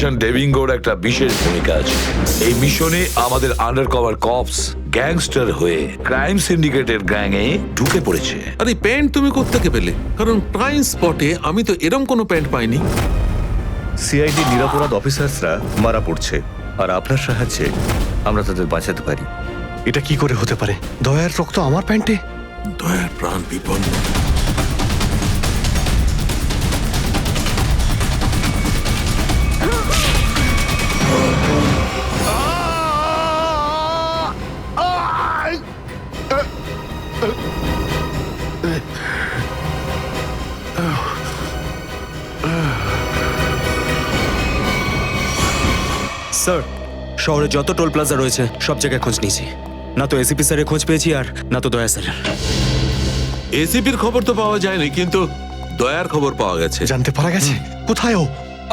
ডেভিঙ্গোর একটা বিশেষ ভূমিকা আছে এই মিশনে। আমাদের আন্ডারকভার কপস গ্যাংস্টার হয়ে ক্রাইম সিন্ডিকেটের গ্যাংয়ে ঢুকে পড়েছে। আরে প্যান্ট তুমি কোত্থেকে পেলে? কারণ ক্রাইম স্পটে আমি তো এরম কোনো প্যান্ট পাইনি। সিআইডি নিরাপরাধ অফিসার্সরা মারা পড়ছে, আর আপনার সাহায্যে আমরা তাদের বাঁচাতে পারি। এটা কি করে হতে পারে? দয়ার রক্ত আমার প্যান্টে? দয়ার প্রাণ বিপন্ন। স্যার, শহরে যত টোল প্লাজা রয়েছে সব জায়গায় খোঁজ নিয়েছি। না তো এসিপি স্যারের খোঁজ পেয়েছি, আর না তো দয়া স্যারের। এসিপির খবর তো পাওয়া যায়নি, কিন্তু দয়ার খবর পাওয়া গেছে। জানতে পারা গেছে কোথায় ও?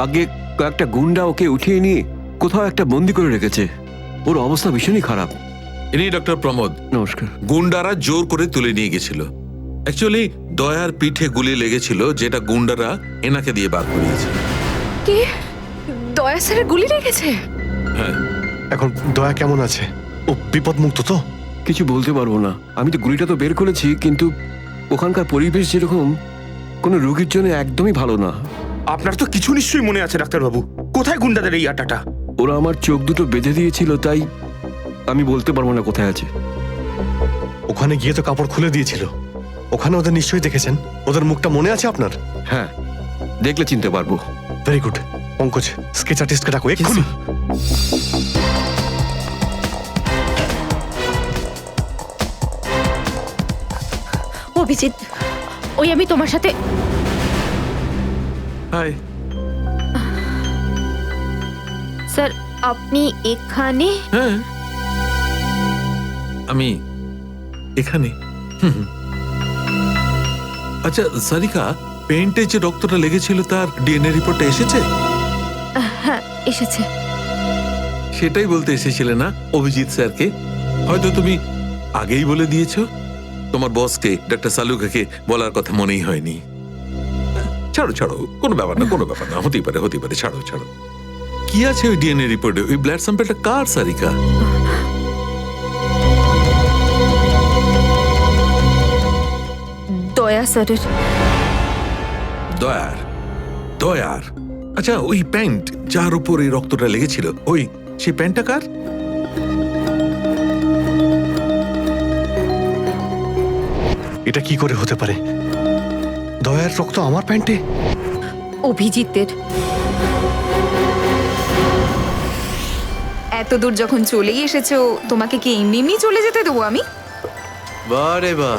আগে কয়েকটা গুন্ডা ওকে উঠিয়ে নিয়ে কোথাও একটা বন্দি করে রেখেছে। ওর অবস্থা ভীষণই খারাপ। ইনি ডক্টর প্রমোদ। নমস্কার। গুন্ডারা জোর করে তুলে নিয়ে গেছিল। অ্যাকচুয়ালি দয়ার পিঠে গুলি লেগেছিল, যেটা গুন্ডারা এনাকে দিয়ে বার করিয়েছে। কে? দয়া স্যারের গুলি লেগেছে? হ্যাঁ। এখন দয়া কেমন আছে? ও বিপদ মুক্ত তো? কিছু বলতে পারবো না। আমি তো গুলিটা তো বের করেছি, কিন্তু ওখানকার পরিবেশ যেরকম কোনো রোগীর জন্য একদমই ভালো না। আপনার তো কিছু নিশ্চয়ই মনে আছে ডাক্তারবাবু। কোথায় গুন্ডাদের এই আটাটা? ওরা আমার চোখ দুটো বেঁধে দিয়েছিল, তাই আমি বলতে পারবো না কোথায় আছে। ওখানে গিয়ে তো কাপড় খুলে দিয়েছিল। ওখানে ওদের নিশ্চয়ই দেখেছেন। ওদের মুখটা মনে আছে আপনার? হ্যাঁ, দেখলে চিনতে পারবো। Very good. পঙ্কজ, স্কেচ আর্টিস্টকে ডাকো এক্ষুনি। অভিজিৎ, ওই আমি তোমার সাথে। হাই। স্যার, আপনি এখানে? হ্যাঁ, আমি এখানে। আচ্ছা সারিকা, পেন্টে যে রক্তটা লেগেছিল তার ডিএনএ রিপোর্টটা এসেছে? হ্যাঁ, এসেছে। সেটাই বলতে এসেছিলে না অভিজিৎ স্যারকে? হয়তো তুমি আগেই বলে দিয়েছো। তোমার বসকে ডক্টর সালুকাকে বলার কথা মনেই হয়নি। ছাড়ো ছাড়ো, কোনো ব্যাপার না, কোনো ব্যাপার না। হতেই পারে, হতেই পারে। ছাড়ো ছাড়ো। কি আছে ওই ডিএনএ রিপোর্টে? ওই ব্লাড স্যাম্পলটা কার সারিকা? দয়া স্যারের। দয়ার? দয়ার? আচ্ছা, ওই প্যান্ট যার উপর এই রক্তটা লেগেছিল, ওই সেই প্যান্টটা কার? এটা কি করে হতে পারে? দয়ার রক্ত আমার প্যান্টে? অভিজিতের। এত দূর যখন চলেই এসেছো, তোমাকে কি এমনি এমনি চলে যেতে দেবো আমি? বারে বাহ,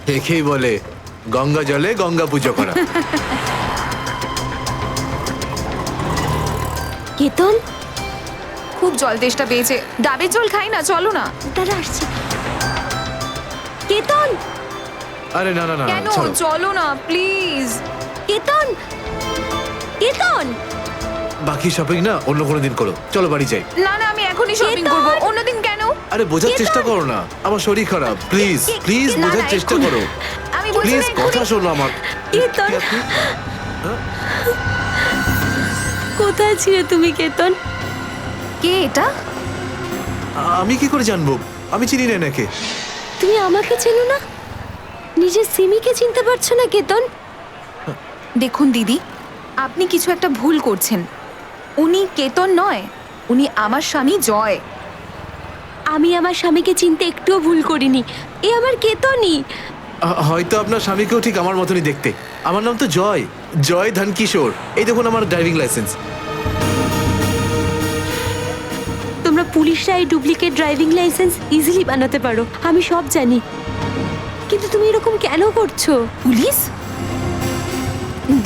দেখেই বলে গঙ্গা জলে গঙ্গা পুজো করা। কেতন, খুব জল তেষ্টা পেয়েছে, ডাবের জল খাই না, চলো না। তারা আসছে। কেতন, আরে না না না, কেন? ছাড়ো। চলো না প্লিজ। কেতন, কেতন। বাকি শপিং না অন্য কোনো দিন করো, চলো বাড়ি যাই। না না, আমি এখনই শপিং কেতন! করবো। অন্যদিন কেন? আরে বোঝার চেষ্টা করো না, আমার শরীর খারাপ। প্লিজ প্লিজ না, বোঝার না, চেষ্টা এক্ষুনি। করো। আমি বলছি প্লিজ না, কথা এক্ষুনি। শোনো আমার। কেতন, কোথায় ছিলে তুমি কেতন? কে এটা? আমি কি করে জানবো? আমি চিনি না এনাকে। তুমি আমাকে চেনো না? নিজের সিমিকে চিনতে পারছো না কেতন? দেখুন দিদি, আপনি কিছু একটা ভুল করছেন। উনি কেতন নয়, উনি আমার স্বামী জয়। আমি আমার স্বামীকে চিনতে একটুও ভুল করিনি। এ আমার কেতনই। হয়তো আপনার স্বামীকেও ঠিক আমার মতনই দেখতে। আমার নাম তো জয়, জয় ধনকিশোর। এই দেখুন আমার ড্রাইভিং লাইসেন্স। তোমরা পুলিশরা এই ডুপ্লিকেট ড্রাইভিং লাইসেন্স ইজিলি বানাতে পারো, আমি সব জানি। কিন্তু তুমি এরকম কেন করছো? পুলিশ?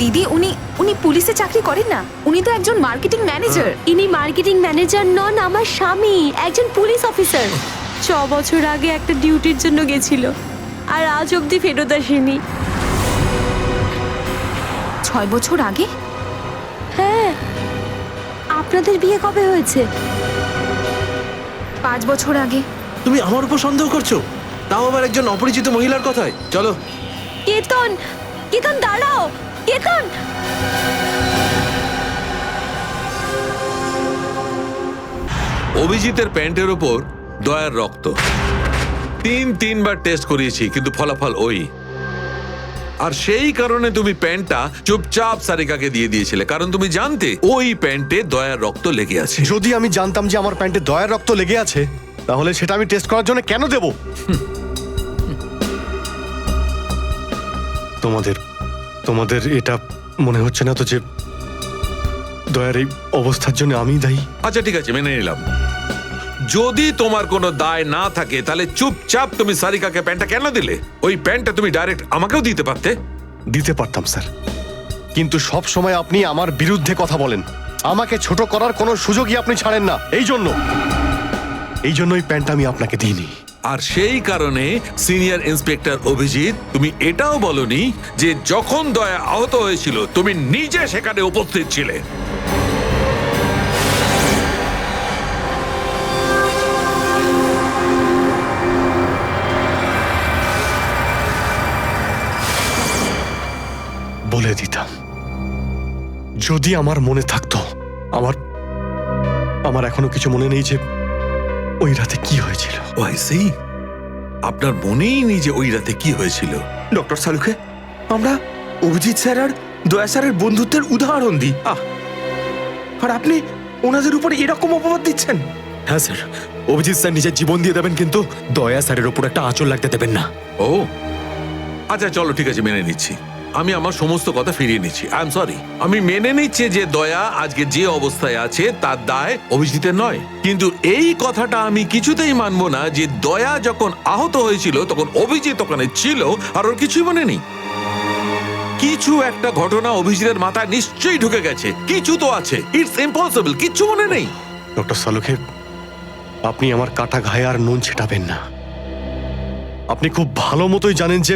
দিদি, উনি উনি পুলিশে চাকরি করেন না, উনি তো একজন মার্কেটিং ম্যানেজার। ইনি মার্কেটিং ম্যানেজার নন, আমার স্বামী একজন পুলিশ অফিসার। 6 বছর আগে একটা ডিউটির জন্য গেছিল, আর আজ অবধি ফেরত আসেনি। 6 বছর আগে? হ্যাঁ। আপনাদের বিয়ে কবে হয়েছে? 5 বছর আগে। তুমি আমার উপর সন্দেহ করছো, তাও আবার একজন অপরিচিত মহিলার কথায়। চলো। কেতন, কেতন দাঁড়াও, কেতন। অভিজিতের প্যান্টের ওপর দয়ার রক্ত। তিনবার টেস্ট করিয়েছি, কিন্তু ফলাফল ওই। আর সেই কারণে তুমি প্যান্টটা চুপচাপ সারিকাকে দিয়ে দিয়েছিলে, কারণ তুমি জানতে ওই প্যান্টে দয়ার রক্ত লেগে আছে। যদি আমি জানতাম যে আমার প্যান্টে দয়ার রক্ত লেগে আছে, তাহলে সেটা আমি টেস্ট করার জন্য কেন দেব? তোমাদের এটা মনে হচ্ছে না তো যে দয়ার এই অবস্থার জন্য আমিই দায়ী? আচ্ছা ঠিক আছে, মেনে নিলাম। যদি তোমার কোনো দায় না থাকে তাহলে চুপচাপ তুমি সারিকাকে প্যান্টটা কেন দিলে? ওই প্যান্টটা তুমি ডাইরেক্ট আমাকেও দিতে পারতে। দিতে পারতাম স্যার, কিন্তু সব সময় আপনি আমার বিরুদ্ধে কথা বলেন। আমাকে ছোট করার কোনো সুযোগই আপনি ছাড়েন না। এই জন্য ওই প্যান্টটা আমি আপনাকে দিইনি। আর সেই কারণে সিনিয়র ইন্সপেক্টর অভিজিৎ, তুমি এটাও বলনি যে যখন দয়া আহত হয়েছিল তুমি নিজে সেখানে উপস্থিত ছিলে। বলে দিতাম, যদি আমার মনে থাকতো। আমার এখনো কিছু মনে নেই যে ওই রাতে কি হয়েছিল। আপনার মনেই নেই যে ওই রাতে কি হয়েছিল? ডক্টর সালুখে, আমরা অভিজিৎ স্যার আর দয়া স্যারের বন্ধুত্বের উদাহরণ দিই, আর আপনি ওনাদের উপরে এরকম অপবাদ দিচ্ছেন? হ্যাঁ স্যার, অভিজিৎ স্যার নিজের জীবন দিয়ে দেবেন, কিন্তু দয়া স্যারের উপর একটা আঁচল লাগতে দেবেন না। ও আচ্ছা, চলো ঠিক আছে, মেনে নিচ্ছি। আমি আমার সমস্ত কথা ফিরিয়ে নিচ্ছি। I am sorry. আমি মেনে নিচ্ছি যে দয়া আজকে যে অবস্থায় আছে তার দায় অভিজিতের নয়, কিন্তু এই কথাটা আমি কিছুতেই মানবো না যে দয়া যখন আহত হয়েছিল তখন অভিজিৎ ওখানে ছিল আর ওর কিছুই মনে নেই। কিছু একটা ঘটনা অভিজিতের মাথায় নিশ্চয়ই ঢুকে গেছে, কিছু তো আছে। ইটস ইম্পসিবল, কিচ্ছু মনে নেই। ডক্টর সালুখে, আপনি আমার কাটা ঘায়ে আর নুন ছেটাবেন না। আপনি খুব ভালো মতোই জানেন যে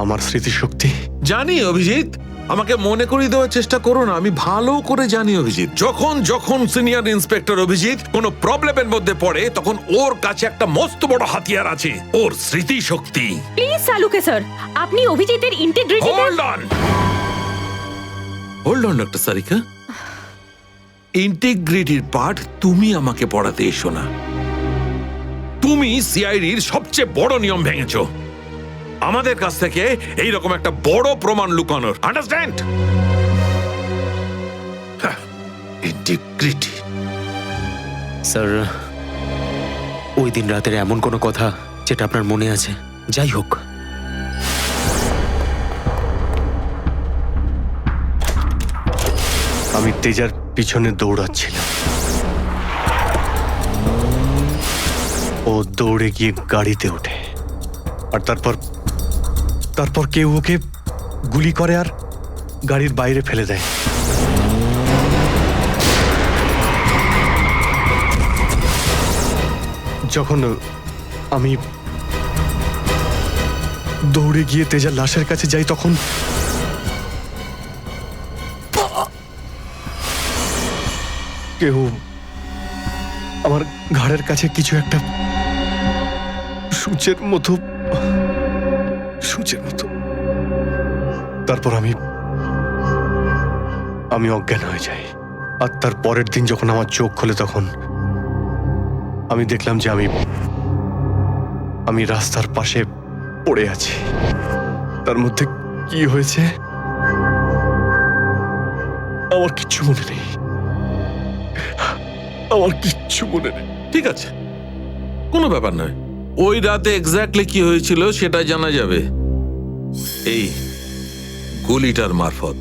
আমার স্মৃতিশক্তি। জানি অভিজিৎ, আমাকে মনে করিয়ে দেওয়ার চেষ্টা করো না। আমি ভালো করে জানি অভিজিৎ, যখন সিনিয়র ইন্সপেক্টর অভিজিৎ কোনো প্রবলেমের মধ্যে পড়ে তখন ওর কাছে একটা মস্ত বড় হাতিয়ার আছে, ওর স্মৃতিশক্তি। প্লিজ সালুকে স্যার, আপনি অভিজিতের integrity. Hold on doctor Sarika, ইন্টিগ্রিটির পার্ট তুমি আমাকে পড়াতে এসো না। তুমি সিআইডির সবচেয়ে বড় নিয়ম ভেঙেছো, আমাদের কাছ থেকে এইরকম একটা বড় প্রমাণ লুকানোর। আন্ডারস্ট্যান্ড? ইন্টিগ্রিটি। স্যার, ওই দিন রাতের এমন কোনো কথা যেটা আপনার মনে আছে? যাই হোক, আমি তেজার পিছনে দৌড়াচ্ছিলাম। ও দৌড়ে গিয়ে গাড়িতে ওঠে, আর তারপর কেউ ওকে গুলি করে আর গাড়ির বাইরে ফেলে দেয়। যখন আমি দৌড়ে গিয়ে তেজার লাশের কাছে যাই, তখন কেউ আমার ঘাড়ের কাছে কিছু একটা সূচের মতো। তারপর আমি অজ্ঞান হয়ে যাই। আর তার পরের দিন যখন আমার চোখ খোলে, তখন আমি দেখলাম যে আমি রাস্তার পাশে পড়ে আছি। তার মধ্যে কি হয়েছে আমার কিচ্ছু মনে নেই। ঠিক আছে, কোনো ব্যাপার নয়। ওই রাতে এক্স্যাক্টলি কি হয়েছিল সেটা জানা যাবে এই গুলিটার মারফত।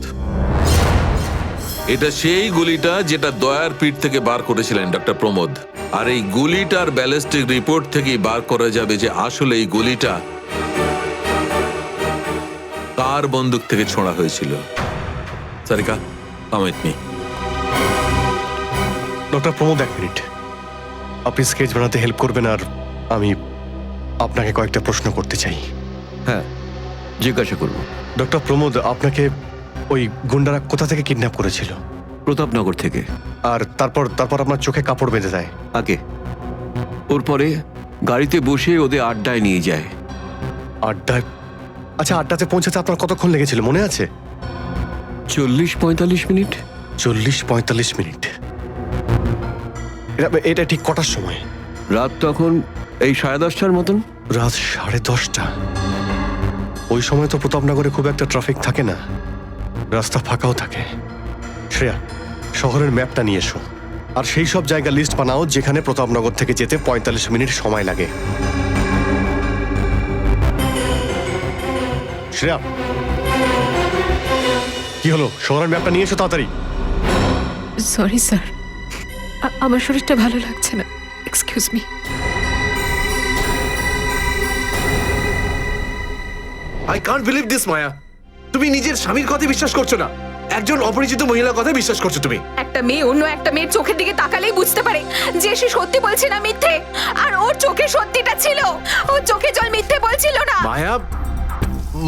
এটা সেই গুলিটা যেটা দয়ার পিঠ থেকে বার করেছিলেন ডক্টর প্রমোদ। আর এই গুলিটার ব্যালিস্টিক রিপোর্ট থেকেই বার করা যাবে যে আসলে এই গুলিটা কার বন্দুক থেকে ছোঁড়া হয়েছিল। Sarika, come with me. Doctor Pramod, এক মিনিট। আপনি স্কেচ বানাতে হেল্প করবেন, আর আমি আপনাকে কয়েকটা প্রশ্ন করতে চাই। হ্যাঁ, জিজ্ঞাসা করব। ডক্টর প্রমোদ, আপনাকে ওই গুন্ডারা কোথা থেকে কিডন্যাপ করেছিল? প্রতাপনগর থেকে। আর তারপর আপনার চোখে কাপড় বেঁধে দেয়? আগে ওর পরে গাড়িতে বসে ওদের আড্ডায় নিয়ে যায়। আড্ডায়? আচ্ছা, আড্ডাতে পৌঁছাতে আপনার কতক্ষণ লেগেছিল মনে আছে? 40-45 মিনিট। 40-45 মিনিট। এটা ঠিক কটার সময়? রাত তখন এই 10:30টার মতন। রাত 10:30টা? ওই সময় তো প্রতাপনগরে খুব একটা ট্রাফিক থাকে না, রাস্তা ফাঁকাও থাকে। শ্রেয়া, শহরের ম্যাপটা নিয়ে এসো, আর সেই সব জায়গা লিস্ট বানাও যেখানে প্রতাপনগর থেকে যেতে 45 মিনিট সময় লাগে। শ্রেয়া, কি হলো? শহরের ম্যাপটা নিয়ে এসো তাড়াতাড়ি। সরি স্যার, আমার শরীরটা ভালো লাগছে না, excuse me. I can't believe this Maya, তুমি নিজের স্বামীর কথা বিশ্বাস করছো না, একজন অপরিচিত মহিলার কথা বিশ্বাস করছো তুমি। একটা মেয়ে অন্য একটা মেয়ের চোখের দিকে তাকালেই বুঝতে পারে যে সে সত্যি বলছে না মিথ্যে। আর ওর চোখে সত্যিটা ছিল, ওর চোখে জল মিথ্যে বলছিল না। মায়া,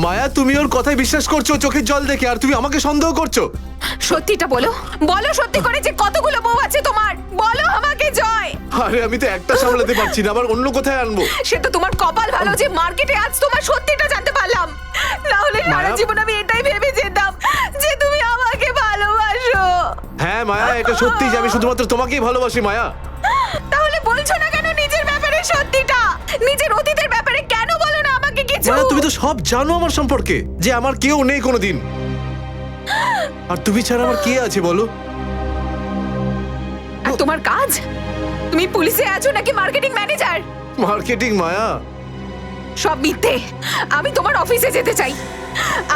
মায়া তুমি ওর কথায় বিশ্বাস করছো চোখের জল দেখে, আর তুমি আমাকে সন্দেহ করছো। সত্যিটা বলো, বলো সত্যি করে যে কতগুলো বউ আছে তোমার, বলো আমাকে জয়। আরে আমি তো একটা সামলাতে পারছি না, আবার অন্য কোথায় আনবো? সে তো তোমার কপাল ভালো যে মার্কেটে আজ তোমার সত্যিটা জানতে পারলাম, না হলে সারা মায়া- জীবন আমি এটাই ভেবে যেতাম যে তুমি আমাকে ভালোবাসো। হ্যাঁ মায়া, এটা সত্যি যে আমি শুধুমাত্র তোমাকেই ভালোবাসি মায়া। তাহলে বলছো না কেন নিজের ব্যাপারে সত্যিটা? নিজের অতীতের ব্যাপারে কেন বলো না আমাকে কিছু? মায়া তুমি তো সব জানো আমার সম্পর্কে, যে আমার কেউ নেই কোনোদিন, আর তুমি ছাড়া আমার কে আছে বলো? আর তোমার কাজ? তুমি পুলিশে আছো নাকি মার্কেটিং ম্যানেজার? মার্কেটিং মায়া। সব মিথ্যে। আমি তোমার অফিসে যেতে চাই।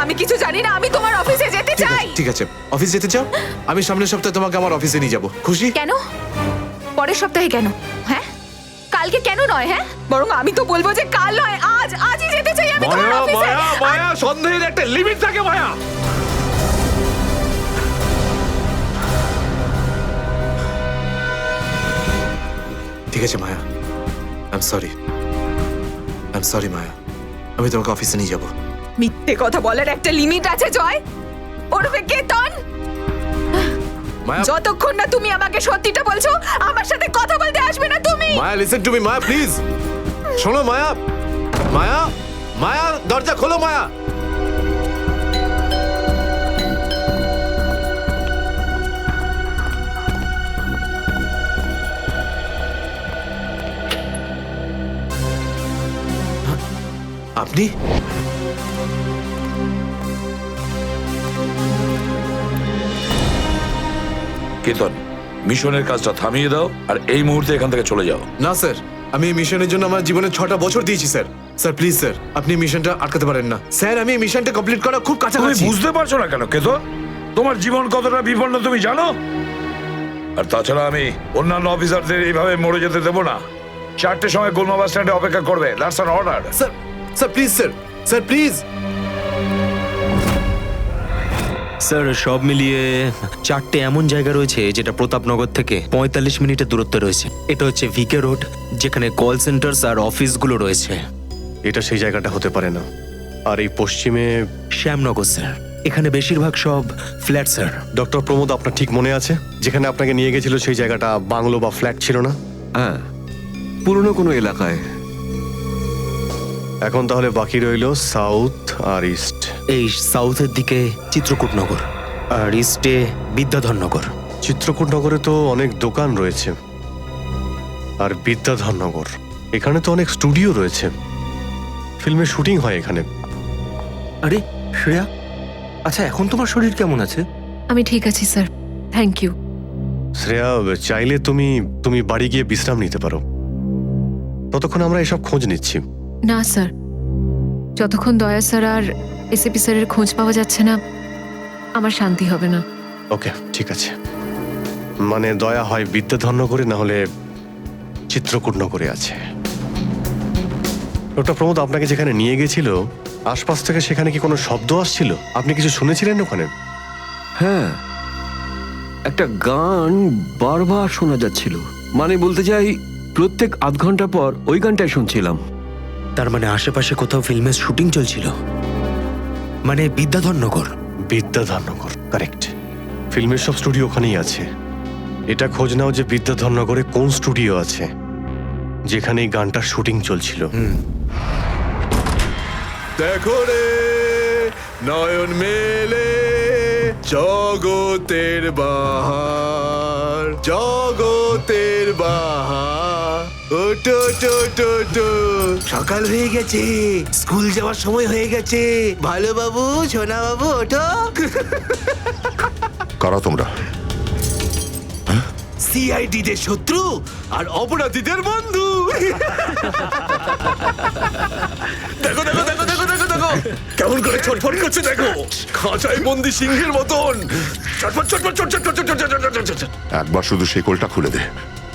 আমি কিছু জানি না, আমি তোমার অফিসে যেতে ঠিক চাই। আছে, ঠিক আছে, অফিস যেতে চাও? আমি সামনের সপ্তাহে তোমাকে আমার অফিসে নিয়ে যাবো, খুশি? কেন? পরের সপ্তাহে কেন? হ্যাঁ, কালকে কেন নয়? হ্যাঁ, বরং আমি তো বলবো যে কাল নয়, আজই যেতে চাই আমি তোমার মায়া অফিসে। মায়া মায়া, সন্দেহের একটা লিমিট থাকে মায়া। ঠিক আছে মায়া, আই এম সরি মায়া, আমি তোমাকে অফিসে নিয়ে যাবো। মিথ্যে কথা বলার একটা লিমিট আছে জয়, ওরফে কেতন। মায়া, যতক্ষণ না তুমি আমাকে সত্যিটা বলছো, আমার সাথে কথা বলতে আসবে না তুমি। Maya listen to me Maya, please শোনো মায়া। মায়া, মায়া দরজা খোলো মায়া। আপনি? কেতন, মিশনের কাজটা থামিয়ে দাও আর এই মুহূর্তে এখান থেকে চলে যাও। না স্যার, আমি এই মিশনের জন্য আমার জীবনে 6টা বছর দিয়েছি স্যার। স্যার প্লিজ স্যার, আপনি এই মিশনটা আটকাতে পারেন না স্যার। আমি এই মিশনটা কমপ্লিট করা খুব তুমি কাছাকাছি। বুঝতে পারছো না কেন কেতন? তোমার জীবন কতটা বিপন্ন তুমি জানো? আর তাছাড়া আমি অন্যান্য অফিসারদের এইভাবে মরে যেতে দেবো না। 4টের সময় গোলমা বাস স্ট্যান্ডে অপেক্ষা করবে, that's an order. Sir, sir please sir, sir please. Sir সব মিলিয়ে 4টে এমন জায়গা রয়েছে যেটা প্রতাপনগর থেকে 45 মিনিটের দূরত্বে রয়েছে। এটা হচ্ছে ভিকে রোড, যেখানে কল সেন্টার্স আর অফিসগুলো রয়েছে। এটা সেই জায়গাটা হতে পারে না। আর এই পশ্চিমে শ্যামনগর স্যার, এখানে বেশিরভাগ সব ফ্ল্যাট স্যার। ডক্টর প্রমোদ, আপনার ঠিক মনে আছে যেখানে আপনাকে নিয়ে গেছিল সেই জায়গাটা বাংলো বা ফ্ল্যাট ছিল না? হ্যাঁ, পুরনো কোনো এলাকায়। এখন তাহলে বাকি রইল সাউথ আর ইস্ট। এই সাউথের দিকে চিত্রকূটনগর আর ইস্টে বিদ্যাধরনগর। চিত্রকূটনগরে তো অনেক দোকান রয়েছে, আর বিদ্যাধরনগর এখানে তো অনেক স্টুডিও রয়েছে, ফিল্মের শুটিং হয় এখানে। আরে শ্রেয়া, আচ্ছা এখন তোমার শরীর কেমন আছে? আমি ঠিক আছি স্যার, থ্যাংক ইউ। শ্রেয়া, চাইলে তুমি বাড়ি গিয়ে বিশ্রাম নিতে পারো, ততক্ষণ আমরা এসব খোঁজ নিচ্ছি। না স্যার, যতক্ষণ দয়া স্যার আর এসিপি স্যারের খোঁজ পাওয়া যাচ্ছে না, আমার শান্তি হবে না। ওকে, ঠিক আছে। মানে দয়া হয় বিদ্যাধরনগরে, না হলে চিত্রকূটনগরে আছে। ডক্টর প্রমোদ আপনাকে যেখানে নিয়ে গেছিল, আশপাশ থেকে সেখানে কি কোনো শব্দ আসছিল? আপনি কিছু শুনেছিলেন ওখানে? হ্যাঁ, একটা গান বারবার শোনা যাচ্ছিল। মানে বলতে চাই, প্রত্যেক আধ ঘন্টা পর ওই গানটাই শুনছিলাম। তার মানে আশেপাশে কোথাও ফিল্মের শুটিং চলছিল, মানে বিদ্যাধরনগর। বিদ্যাধরনগর, কারেক্ট। ফিল্মের সব স্টুডিও ওখানেই আছে। এটা খোঁজ নাও যে বিদ্যাধরনগরে কোন স্টুডিও আছে যেখানে এই গানটার শুটিং চলছিল। দেখো রে নয়ন মেলে জগতের বাহার, জগতের মেয়ের বাহার। ওঠো ওঠো ওঠো ওঠো, সকাল হয়ে গেছে, স্কুল যাওয়ার সময় হয়ে গেছে। ভালো বাবু, সোনা বাবু, ওঠো। কারা তোমরা? সিআইডি দের শত্রু আর অপরাধীদের বন্ধু। দেখো দেখো দেখো দেখো দেখো দেখো কেমন করে ছটফট করছে, দেখো খাঁচায় বন্দি সিংহের মতন ছটফট ছটফট ছটফট ছটফট ছটফট ছটফট। একবার শুধু শেকলটা খুলে দে,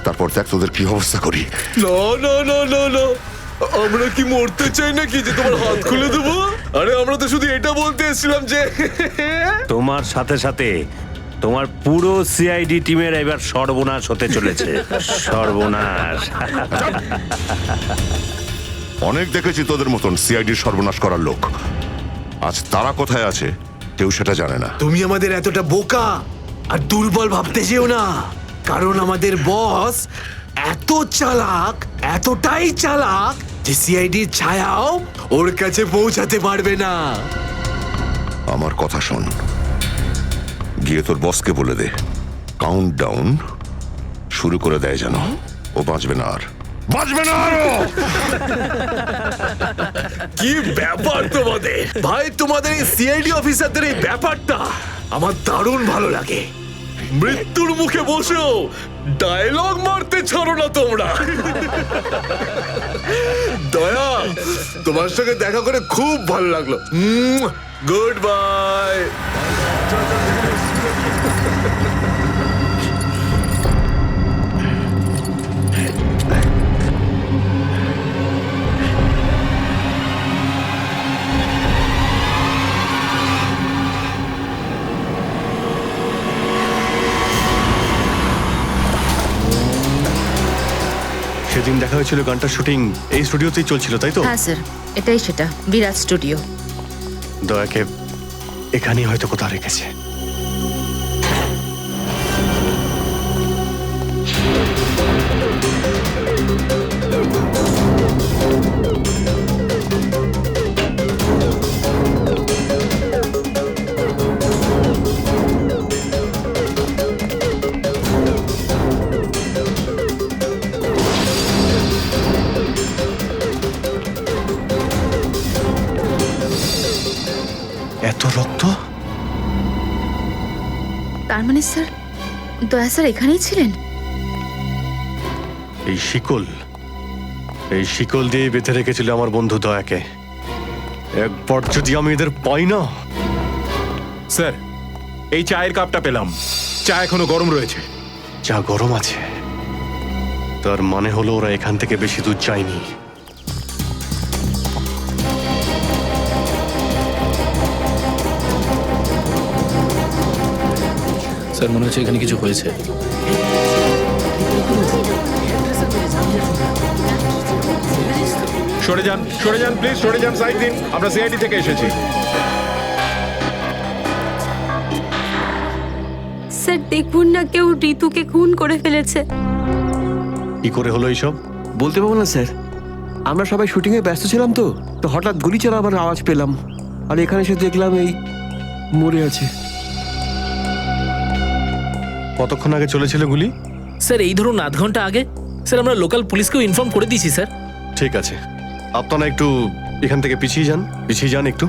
তারপর দেখ তোদের কি অবস্থা করি। না না না না না, আমরা কি মরতে চাই নাকি যে তোমার হাত খুলে দেবো? আরে আমরা তো শুধু এটা বলতে এসেছিলাম যে তোমার সাথে সাথে তোমার পুরো সিআইডি টিমের এবার সর্বনাশ হতে চলেছে। সর্বনাশ। অনেক দেখেছি তোদের মতন সিআইডির সর্বনাশ করার লোক। আজ তারা কোথায় আছে কেউ সেটা জানে না। তুমি আমাদের এতটা বোকা আর দুর্বল ভাবতে যেও না, কারণ আমাদের বস এত চালাক, এতটাই চালাক যে সিআইডির ছায়াও ওর কাছে পৌঁছাতে পারবে না। আমার কথা শোন, গিয়ে তোর বসকে বলে দে কাউন্ট ডাউন শুরু করে দেয় যেন ও বাঁচবে না আর, বাঁচবে না আরো। কি ব্যাপার তোমাদের ভাই, তোমাদের এই সিআইডি অফিসারদের এই ব্যাপারটা আমার দারুণ ভালো লাগে। মৃত্যুর মুখে বসেও ডায়লগ মারতে ছাড়ো না তোমরা। দয়া, তোমার সঙ্গে দেখা করে খুব ভালো লাগলো। Good bye. সেদিন দেখা হয়েছিল গানটার শুটিং এই স্টুডিওতেই চলছিল, তাই তো? হ্যাঁ স্যার, এটাই সেটা, বিরাট স্টুডিও। দয়াকে এখানেই হয়তো কোথাও রেখেছে। এত রক্ত? তার মানে স্যার, দয়া স্যার এখানেই ছিলেন? এই শিকল দিয়ে বেঁধে রেখেছিল আমার বন্ধু দয়াকে। একবার যদি আমি এদের পাই না। স্যার, এই চায়ের কাপটা পেলাম, চা এখনো গরম রয়েছে। চা গরম আছে, তার মানে হলো ওরা এখান থেকে বেশি দূর যায়নি। স্যার, মনে হচ্ছে এখানে কিছু হয়েছে। সরে যান প্লিজ, সরে যান, সাইড দিন। আমরা সিআইডি থেকে এসেছি। স্যার দেখুন না, কেউ ঋতুকে খুন করে ফেলেছে। কি করে হলো এইসব? বলতে পারবো না স্যার, আমরা সবাই শুটিংয়ে ব্যস্ত ছিলাম তো তো হঠাৎ গুলি চালাবার আওয়াজ পেলাম, আর এখানে এসে দেখলাম এই মরে আছে। কতক্ষণ আগে চলেছিল গুলি? স্যার এই ধরুন আধ ঘন্টা আগে। স্যার আমরা লোকাল পুলিশকেও ইনফর্ম করে দিয়েছি স্যার। ঠিক আছে, আপনারা একটু এখান থেকে পিছিয়ে যান একটু।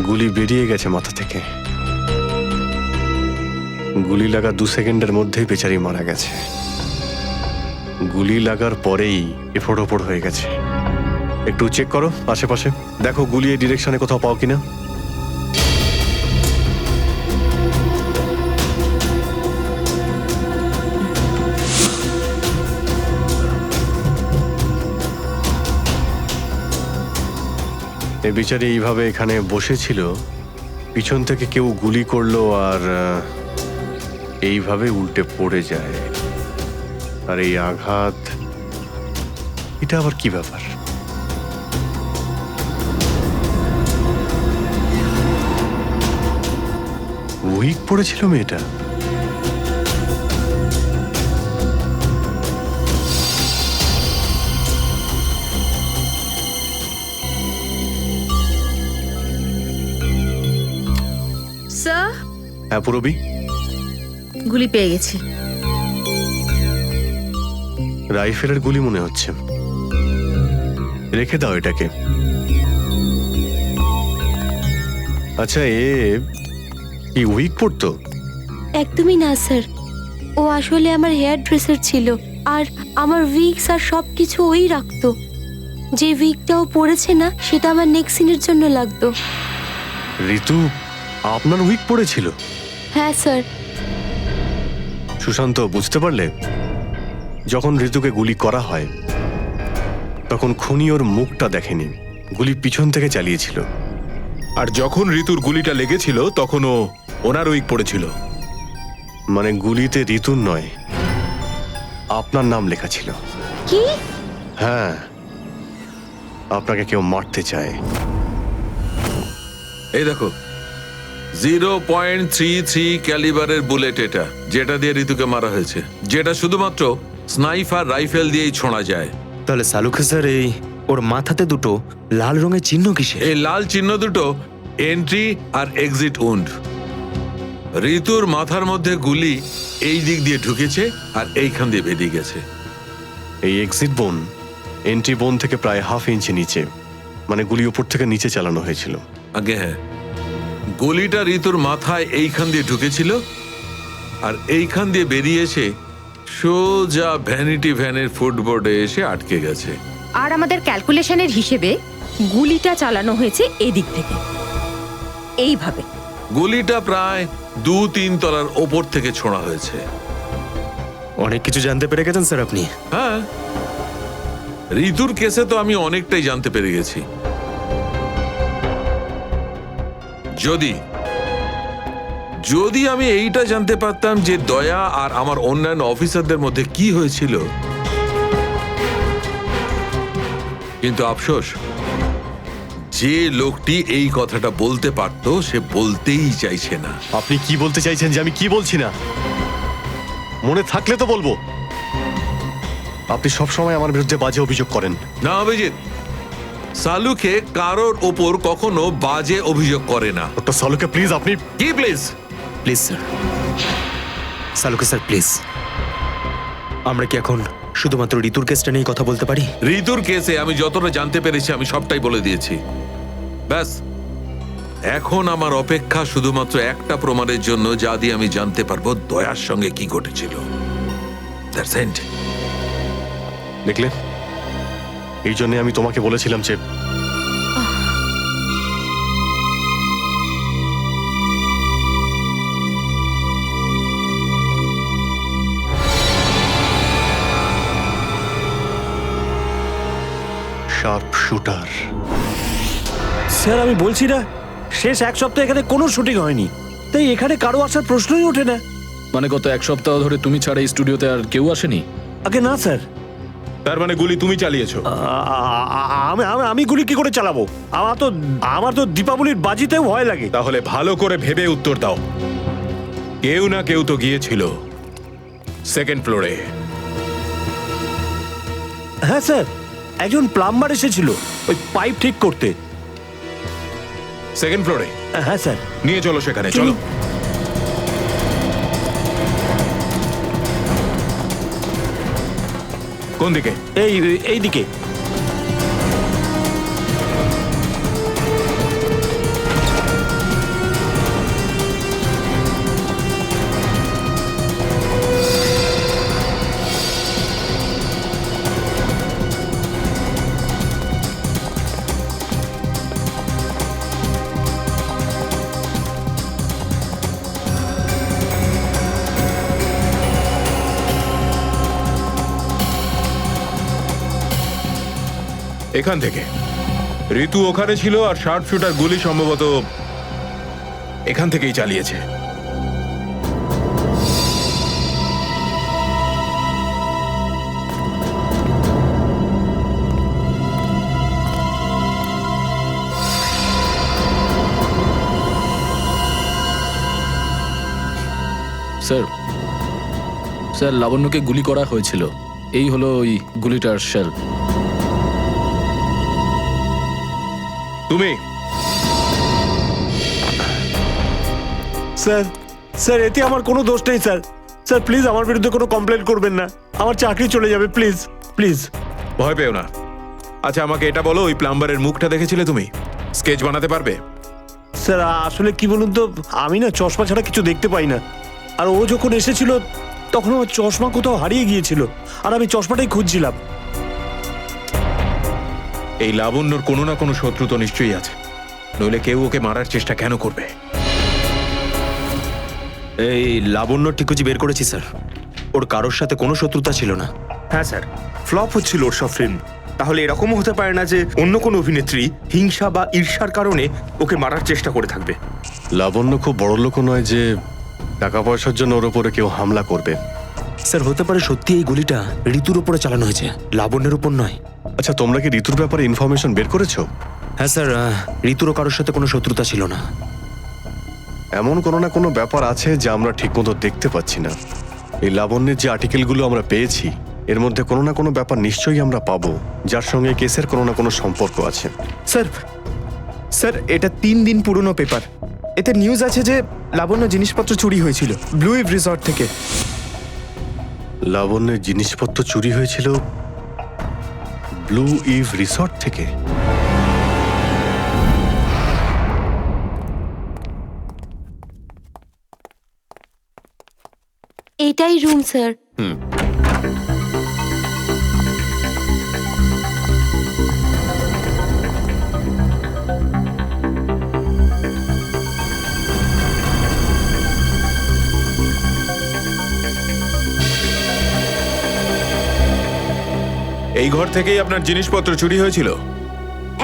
গুলি বেরিয়ে গেছে মাথা থেকে। গুলি লাগা 2 সেকেন্ডের মধ্যেই বেচারি মারা গেছে। গুলি লাগার পরেই এফোড় ওপড় হয়ে গেছে। একটু চেক করো আশেপাশে, দেখো গুলি এই ডিরেকশনে কোথাও পাও কিনা। এ বিচারি এইভাবে এখানে বসেছিল, পিছন থেকে কেউ গুলি করলো আর এইভাবে উল্টে পড়ে যায়। আর এই আঘাত, এটা আবার কি ব্যাপার? উইক পড়েছিল মেয়েটা। হ্যাঁ পুরবি, গুলি পেয়ে গেছি। রাইফেলের গুলি মনে হচ্ছে। রেখে দাও এটাকে। আচ্ছা, কি উইক পড়তো? একদমই না স্যার, ও আসলে আমার হেয়ার ড্রেসার ছিল, আর আমার উইগস আর সব কিছু ওই রাখতো। যে উইগটা ও পরেছে না, সেটা আমার নেক্সট সিনের জন্য লাগতো। ঋতু আপনার উইক পড়েছিল? হ্যাঁ স্যার। সুশান্ত, বুঝতে পারলে? যখন ঋতুকে গুলি করা হয় তখন খুনি ওর মুখটা দেখেনি, গুলি পিছন থেকে চালিয়েছিল। আর যখন ঋতুর গুলিটা লেগেছিল তখন ও ওনার উইক পড়েছিল। মানে গুলিতে ঋতুর নয়, আপনার নাম লেখা ছিল। কি? হ্যাঁ, আপনাকে কেউ মারতে চায়। এই দেখো, 0.33 ক্যালিবারের বুলেট এটা, যেটা দিয়ে ঋতুকে মারা হয়েছে, যেটা শুধুমাত্র স্নাইপার রাইফেল দিয়েই ছোঁড়া যায়। তাহলে সালুখে স্যার, এই ওর মাথাতে দুটো লাল রঙের চিহ্ন কিসে? এই লাল চিহ্ন দুটো এন্ট্রি আর এক্সিট উন্ড। ঋতুর মাথার মধ্যে গুলি এই দিক দিয়ে ঢুকেছে আর এইখান দিয়ে বেরিয়ে গেছে। এই এক্সিট বোন এন্ট্রি বোন থেকে প্রায় হাফ ইঞ্চি নিচে, মানে গুলি উপর থেকে নিচে চালানো হয়েছিল। আগে হ্যাঁ, গুলিটা ঋতুর মাথায় এইখান দিয়ে ঢুকেছিল আর এইখান দিয়ে বেরিয়ে এসে সোজা ভ্যানিটি ভ্যানের ফুটবোর্ডে এসে আটকে গেছে। আর আমাদের ক্যালকুলেশনের হিসেবে গুলিটা চালানো হয়েছে এদিক থেকে, এইভাবে। গুলিটা প্রায় 2-3 তলার ওপর থেকে ছোঁড়া হয়েছে। অনেক কিছু জানতে পেরে গেছেন স্যার আপনি। হ্যাঁ, ঋতুর কেসে তো আমি অনেকটাই জানতে পেরে গেছি। যদি আমি এইটা জানতে পারতাম যে দয়া আর আমার অন্যান্য অফিসারদের মধ্যে কি হয়েছিল, কিন্তু আফসোস, যে লোকটি এই কথাটা বলতে পারতো সে বলতেই চাইছে না। আপনি কি বলতে চাইছেন যে আমি কি বলছি না? মনে থাকলে তো বলবো। আপনি সব সময় আমার বিরুদ্ধে বাজে অভিযোগ করেন। না অভিজিৎ, সালুকে কারোর ওপর কখনো বাজে অভিযোগ করে না। ডক্টর সালুকে প্লিজ, আপনি কি please? Please sir, Saluke sir please, আমরা কি এখন শুধুমাত্র ঋতুর কেসটা নিয়ে কথা বলতে পারি? ঋতুর কেসে আমি যতটা জানতে পেরেছি আমি সবটাই বলে দিয়েছি। ব্যাস, এখন আমার অপেক্ষা শুধুমাত্র একটা প্রমাণের জন্য, যা দিয়ে আমি জানতে পারবো দয়ার সঙ্গে কি ঘটেছিল। That's it. দেখলে, এই জন্য আমি তোমাকে বলেছিলাম যে শার্প শুটার। স্যার, আমি বলছি না, শেষ এক সপ্তাহ এখানে কোনো শুটিং হয়নি, তাই এখানে কারো আসার প্রশ্নই ওঠে না। মানে গত এক সপ্তাহ ধরে তুমি ছাড়া এই স্টুডিওতে আর কেউ আসেনি? আগে না স্যার। তার মানে গুলি তুমি চালিয়েছো? আমি গুলি কি করে চালাবো? আমার তো দীপাবলির বাজিতেও ভয় লাগে। তাহলে ভালো করে ভেবে উত্তর দাও। কেউ না কেউ তো গিয়েছিল সেকেন্ড ফ্লোরে। হ্যাঁ স্যার, একজন প্লাম্বার এসেছিল ওই পাইপ ঠিক করতে। সেকেন্ড ফ্লোরে? হ্যাঁ স্যার। নিয়ে চলো সেখানে, চলো। কোন দিকে? এই দিকে। এখান থেকে ঋতু ওখানে ছিল, আর শার্প শুটার গুলি সম্ভবত এখান থেকেই চালিয়েছে। স্যার, লাবণ্যকে গুলি করা হয়েছিল। এই হলো ওই গুলিটার শেল। তুমি? স্যার, স্যার এতে আমার কোনো দোষ নেই স্যার। স্যার প্লিজ আমার বিরুদ্ধে কোনো কমপ্লেন করবেন না, আমার চাকরি চলে যাবে, প্লিজ প্লিজ। ভয় পেও না। আচ্ছা আমাকে এটা বলো, ওই প্লাম্বারের মুখটা দেখেছিলে তুমি? স্কেচ বানাতে পারবে? স্যার আসলে কি বলুন তো, আমি না চশমা ছাড়া কিছু দেখতে পাই না। আর ও যখন এসেছিল তখন আমার চশমা কোথাও হারিয়ে গিয়েছিল, আর আমি চশমাটাই খুঁজছিলাম। এই লাবণ্যর কোনো না কোনো শত্রু তো নিশ্চয়ই আছে, নইলে কেউ ওকে মারার চেষ্টা কেন করবে? এই লাবণ্য ঠিকুজি বের করেছি স্যার, ওর কারোর সাথে কোনো শত্রুতা ছিল না। হ্যাঁ স্যার, ফ্লপ হচ্ছিল ওর সব ফিল্ম। তাহলে এরকমও হতে পারে না যে অন্য কোনো অভিনেত্রী হিংসা বা ঈর্ষার কারণে ওকে মারার চেষ্টা করে থাকবে। লাবণ্য খুব বড় লোক নয় যে টাকা পয়সার জন্য ওর উপরে কেউ হামলা করবে। স্যার হতে পারে সত্যি এই গুলিটা ঋতুর উপরে চালানো হয়েছে, লাবণ্যের উপর নয়। আচ্ছা তোমরা কি ঋতুর ব্যাপারে ইনফরমেশন বের করেছো? হ্যাঁ স্যার, ঋতুরও কারোর সাথে কোনো শত্রুতা ছিল না। এমন কোনো না কোনো ব্যাপার আছে যা আমরা ঠিকমতো দেখতে পাচ্ছি না। এই লাবণ্যের যে আর্টিকেলগুলো আমরা পেয়েছি এর মধ্যে কোনো না কোনো ব্যাপার নিশ্চয়ই আমরা পাবো যার সঙ্গে কেসের কোনো না কোনো সম্পর্ক আছে। স্যার স্যার এটা 3 দিন পুরনো পেপার। এতে নিউজ আছে যে লাবণ্য জিনিসপত্র চুরি হয়েছিল ব্লু ইভ রিসর্ট থেকে। লাবণ্যের জিনিসপত্র চুরি হয়েছিল ব্লু ইভ রিসর্ট থেকে? এটাই রুম স্যার। এই ঘর থেকেই আপনার জিনিসপত্র চুরি হয়েছিল?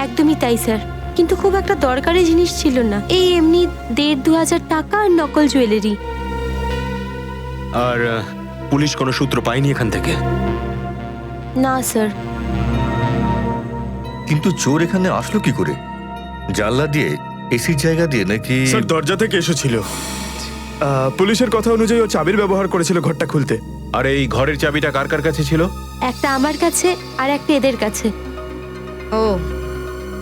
একদমই তাই স্যার, কিন্তু খুব একটা দরকারি জিনিস ছিল না, এই এমনি 1,500-2,000 টাকা আর নকল জুয়েলারি। আর পুলিশ কোনো সূত্র পায়নি এখান থেকে? না স্যার। কিন্তু চোর এখানে আসলো কি করে? জানলা দিয়ে, এসির জায়গা দিয়ে নাকি? স্যার দরজা থেকে এসেছিল। পুলিশের কথা অনুযায়ী ও চাবির ব্যবহার করেছিল ঘরটা খুলতে। আর এই ঘরের চাবিটা কার কার কাছে ছিল? একটা আমার কাছে আর একটা এদের কাছে। ও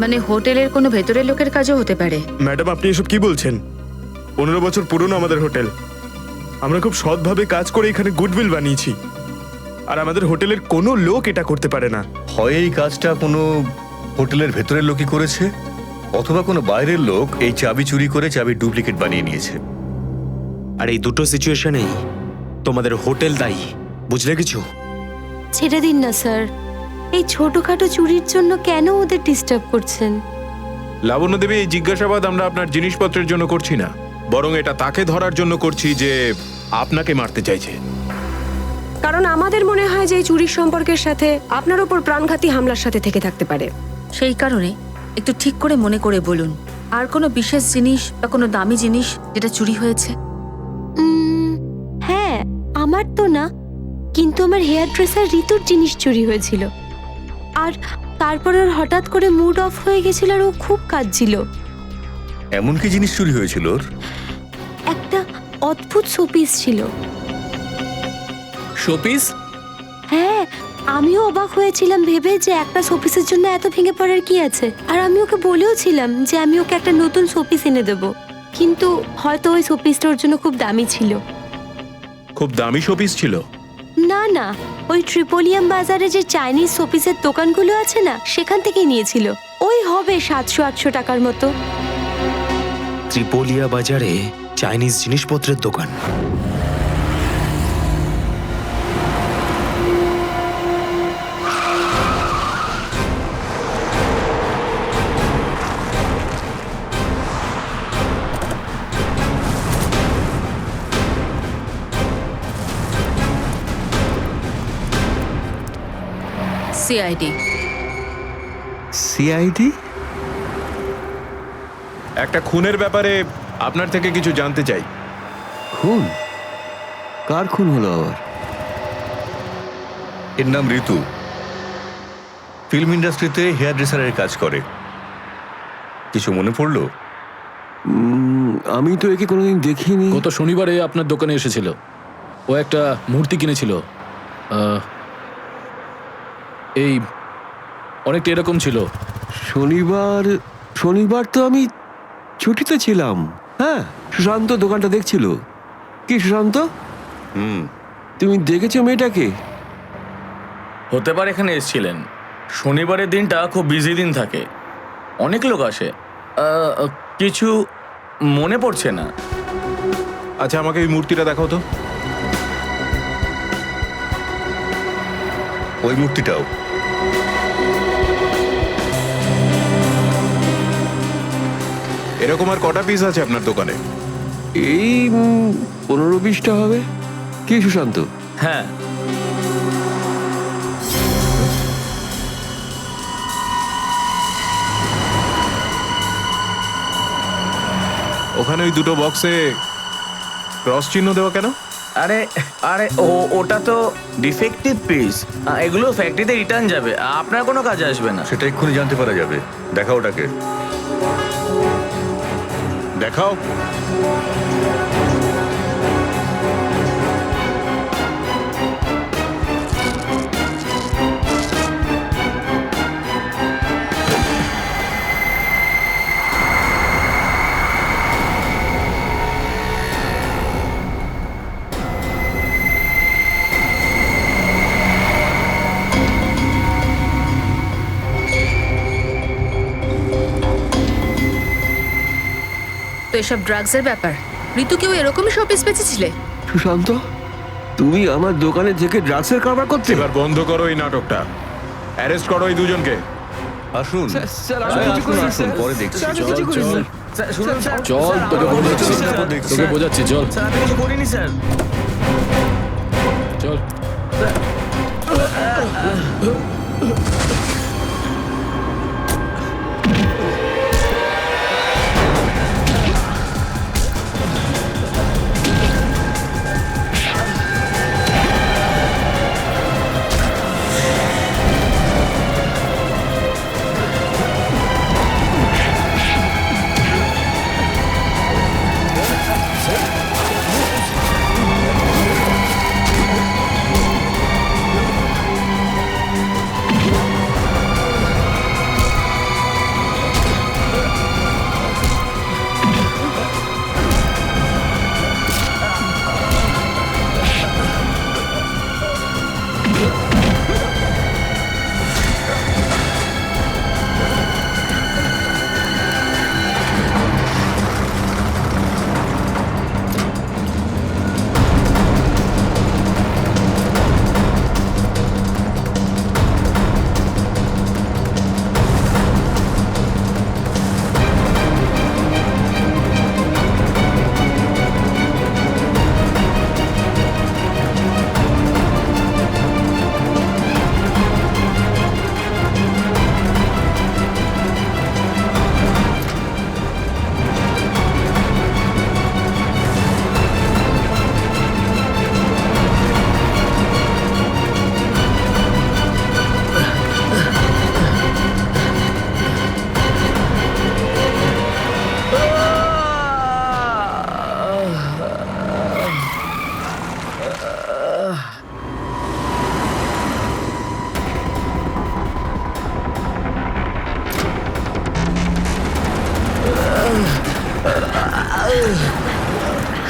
মানে হোটেলের কোনো ভেতরের লোকের কাজও হতে পারে। ম্যাডাম আপনি এসব কি বলছেন? 15 বছর পুরনো আমাদের হোটেল, আমরা খুব সৎভাবে কাজ করে এখানে গুডউইল বানিয়েছি, আর আমাদের হোটেলের কোনো লোক এটা করতে পারে না। হয় এই কাজটা কোনো হোটেলের ভেতরের লোকই করেছে, অথবা কোনো বাইরের লোক এই চাবি চুরি করে চাবির ডুপ্লিকেট বানিয়ে নিয়েছে। আর এই দুটো সিচুয়েশনেই তোমাদের হোটেল দায়ী, বুঝলে কিছু? ছেড়ে দিন না স্যার, এই ছোটখাটো চুরির জন্য কেন ওদের ডিস্টার্ব করছেন? লাবণ্য দেবী, এই জিজ্ঞাসাবাদ আমরা আপনার জিনিসপত্রের জন্য করছি না, বরং এটা তাকে ধরার জন্য করছি যে আপনাকে মারতে চাইছে। কারণ আমাদের মনে হয় যে এই চুরির সম্পর্কের সাথে আপনার উপর প্রাণঘাতী হামলার সাথে থেকে থাকতে পারে। সেই কারণে একটু ঠিক করে মনে করে বলুন, আর কোনো বিশেষ জিনিস বা কোনো দামি জিনিস যেটা চুরি হয়েছে? হ্যাঁ, আমার তো না, কিন্তু আমার হেয়ার ড্রেসার ঋতুর জিনিস চুরি হয়েছিল। আর তারপর ওর হঠাৎ করে মুড অফ হয়ে গেছিল আর ও খুব কাঁদছিল। এমন কি জিনিস চুরি হয়েছিল ওর? একটা অদ্ভুত শোপিস ছিল। শোপিস? হ্যাঁ, আমিও অবাক হয়েছিলাম ভেবে যে একটা শোপিসের জন্য এত ভেঙে পড়ার কি আছে। আর আমি ওকে বলেও ছিলাম যে আমি ওকে একটা নতুন শোপিস এনে দেবো, কিন্তু হয়তো ওই শোপিসটা ওর জন্য খুব দামি ছিল। খুব দামি শোপিস ছিল? না না, ওই ট্রিপোলিয়াম বাজারে যে চাইনিজ শোপিসের দোকানগুলো আছে না, সেখান থেকেই নিয়েছিল। ওই হবে 700-800 টাকার মতো। ত্রিপোলিয়া বাজারে চাইনিজ জিনিসপত্রের দোকান? সিআইডি। সিআইডি? একটা খুনের ব্যাপারে আপনার থেকে কিছু জানতে চাই। খুন? কার খুন হলো আবার? এর নাম ঋতু, ফিল্ম ইন্ডাস্ট্রিতে হেয়ার ড্রেসারের কাজ করে। কিছু মনে পড়লো? আমি তো একে কোনোদিন দেখিনি। গত শনিবারে আপনার দোকানে এসেছিল, ও একটা মূর্তি কিনেছিল, এই অনেকটা এরকম ছিল। শনিবার তো আমি ছুটিতে ছিলাম। হ্যাঁ, সুশান্ত দোকানটা দেখছিল। কি সুশান্ত? তুমি দেখেছো মেয়েটাকে? হতে পারে এখানে এসেছিলেন। শনিবারের দিনটা খুব বিজি দিন থাকে, অনেক লোক আসে। কিছু মনে পড়ছে না। আচ্ছা, আমাকে এই মূর্তিটা দেখাও তো। ওই মূর্তিটাও। এরকম আর কটা পিস আছে আপনার দোকানে? এই 15-20টা হবে। কি সুশান্ত? হ্যাঁ, ওখানে ওই দুটো বক্সে ক্রস চিহ্ন দেওয়া কেন? আরে আরে ওটা তো ডিফেক্টিভ পিস, এগুলো ফ্যাক্টরিতে রিটার্ন যাবে, আপনার কোনো কাজে আসবে না। সেটা এক্ষুনি জানতে পারা যাবে। দেখাও ওটাকে, দেখাও। তো এসব ড্রাগসের ব্যাপার। ঋতুকেও এরকমই শোপিস বেঁচেছিলে? সুশান্ত, তুমি আমার দোকানে থেকে ড্রাগসের কারবার করতে? এবার বন্ধ করো এই নাটকটা। অ্যারেস্ট করো এই দুজনকে। আসুন, স্যার, আমি কিছু করিনি, আসুন, স্যার। পরে দেখছি। স্যার, আমি কিছু করিনি। শুনুন স্যার, চল, তোকে বোঝাচ্ছি, তোকে বোঝাচ্ছি, চল স্যার আমি কিছু করিনি স্যার। চল।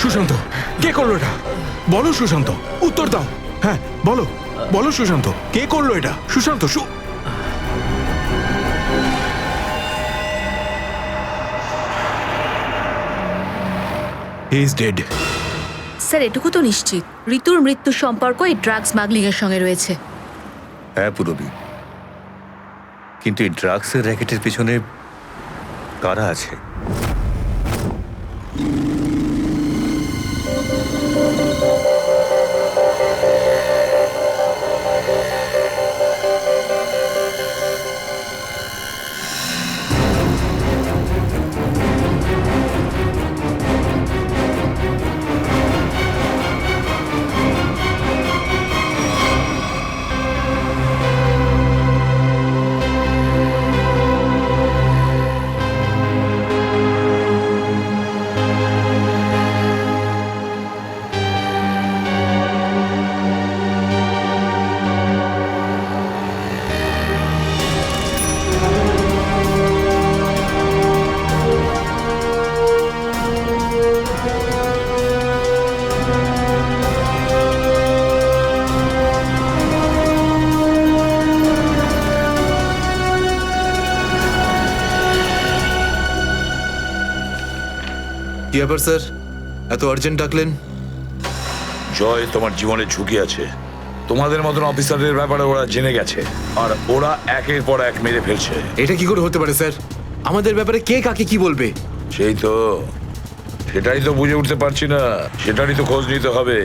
সুশান্ত, কে করলো এটা? বলো সুশান্ত, উত্তর দাও। হ্যাঁ বলো, বলো সুশান্ত, কে করলো এটা? Sushant, he is dead. Sir এটুকু তো নিশ্চিত ঋতুর মৃত্যুর সম্পর্ক এই ড্রাগ স্মাগলিং এর সঙ্গে রয়েছে। হ্যাঁ পুরবি, কিন্তু এই ড্রাগসের র্যাকেটের পিছনে কারা আছে? ব্যাপার স্যার, এত আর্জেন্ট ডাকলেন? জয়, তোমার জীবনে ঝুঁকি আছে। তোমাদের মতন অফিসারদের ব্যাপারে ওরা জেনে গেছে, আর ওরা একের পর এক মেরে ফেলছে। এটা কি করে হতে পারে স্যার? আমাদের ব্যাপারে কে কাকে কি বলবে? সেটাই তো বুঝে উঠতে পারছি না। সেটারই তো খোঁজ নিতে হবে।